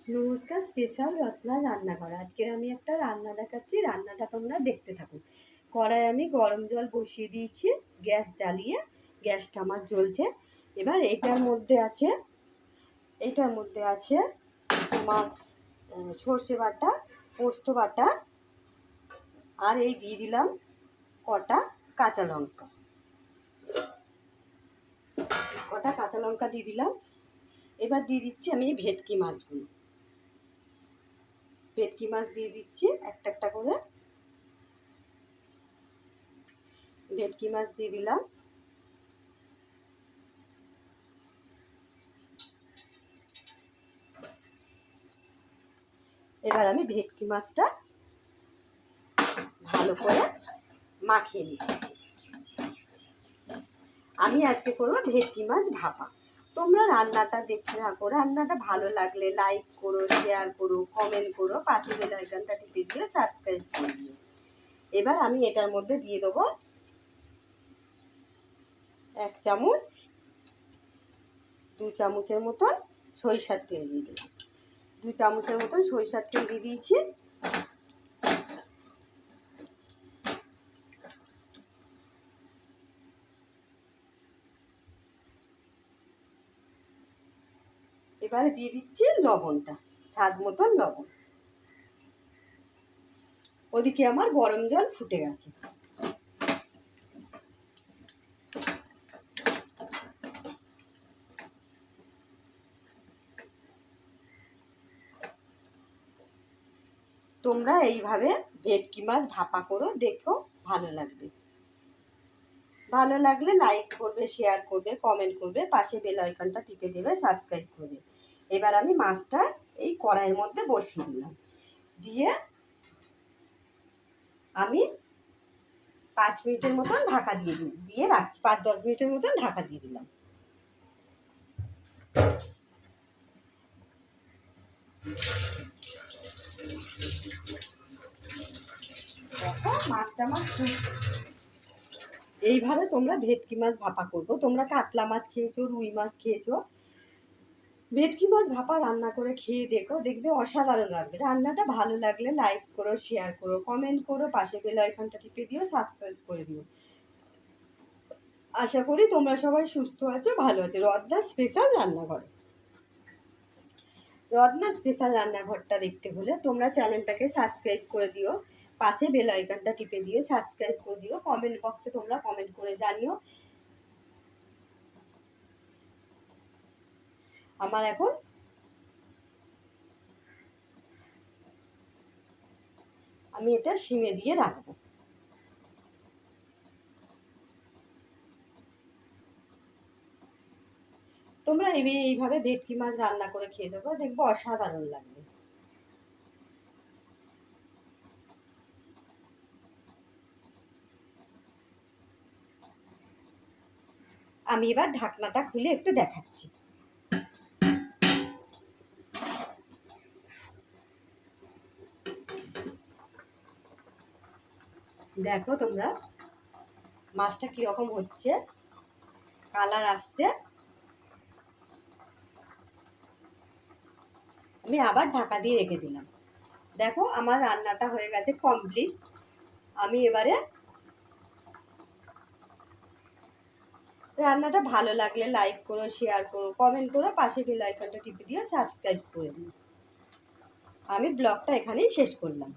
নমস্কার, স্পেশাল রত্নার রান্নাঘর। আজকের আমি একটা রান্না দেখাচ্ছি, রান্নাটা তোমরা দেখতে থাকো। কড়াই আমি গরম জল বসিয়ে দিয়েছি, গ্যাস জ্বালিয়ে, গ্যাসটা আমার জ্বলছে। এবার এইটার মধ্যে আছে তোমার সর্ষে বাটা, পোস্ত বাটা, আর এই দিয়ে দিলাম কটা কাঁচা লঙ্কা দিয়ে দিলাম। এবার দিয়ে দিচ্ছি আমি ভেটকি মাছগুলো, ভেটকি মাছ দিয়ে দিচ্ছি একটা একটা করে। ভেটকি মাছ দিয়ে দিলাম। এবার আমি ভেটকি মাছটা ভালো করে মাখিয়ে নিচ্ছি। আমি আজকে করবো ভেটকি মাছ ভাপা। তোমরা রান্নাটা দেখতে থাকো, রান্নাটা ভালো লাগলে লাইক করো, শেয়ার করো, কমেন্ট করো, পাশে বেল আইকনটা টিপে দিয়ে সাবস্ক্রাইব করে দিও। এবার আমি এটার মধ্যে দিয়ে দেবো 1 চামচ, 2 চামচের মতন সরিষার তেল দিয়ে দিলাম। 2 চামচের মতন সরিষার তেল দিয়ে দিয়েছি। এবারে দিয়ে দিচ্ছি লবণটা, স্বাদ মতন লবণ। ওদিকে আমার গরম জল ফুটে গেছে। তোমরা এইভাবে ভেটকি মাছ ভাপা করো, দেখো ভালো লাগবে। ভালো লাগলে লাইক করবে, শেয়ার করবে, কমেন্ট করবে, পাশে বেল আইকনটা টিপে দেবে, সাবস্ক্রাইব করবে। এবার আমি মাছটা এই কড়াইয়ের মধ্যে বসিয়ে দিলাম, দিয়ে আমি 5 মিনিটের মতন ঢাকা দিয়ে রাখছি। 5-10 মিনিটের মতন ঢাকা দিয়ে দিলাম। দেখো মাছটা আমার এইভাবে তোমরা ভেটকি মাছ ভাপা করবো। তোমরা কাতলা মাছ খেয়েছো, রুই মাছ খেয়েছো, ভেটকি মাছ ভাপা রান্না করে খেয়ে দেখো, দেখবে অসাধারণ লাগবে। রান্নাটা ভালো লাগলে লাইক করো, শেয়ার করো, কমেন্ট করো, পাশে বেল আইকনটা টিপে দিও, সাবস্ক্রাইব করে দিও। আশা করি তোমরা সবাই সুস্থ আছো, ভালো আছো। রত্নার স্পেশাল রান্নাঘরটা দেখতে হলে তোমরা চ্যানেলটাকে সাবস্ক্রাইব করে দিও, পাশে বেল আইকনটা টিপে দিয়ে সাবস্ক্রাইব করে দিও। কমেন্ট বক্সে তোমরা কমেন্ট করে জানিও। আমার এখন আমি এটা সিমে দিয়ে রাখবো। তোমরা এইভাবে ভেটকি মাছ রান্না করে খেয়ে দেবো, দেখবো অসাধারণ লাগবে। আমি এবার ঢাকনাটা খুলে একটু দেখাচ্ছি। দেখো তোমরা মাছটা কিরকম হচ্ছে, কালার আসছে। আমি আবার ঢাকা দিয়ে রেখে দিলাম। দেখো আমার রান্নাটা হয়ে গেছে কমপ্লিট। আমি এবারে রান্নাটা ভালো লাগলে লাইক করো, শেয়ার করো, কমেন্ট করো, পাশে বেল আইকনটা টিপে দিও, সাবস্ক্রাইব করে দিও। আমি ব্লগটা এখানেই শেষ করলাম।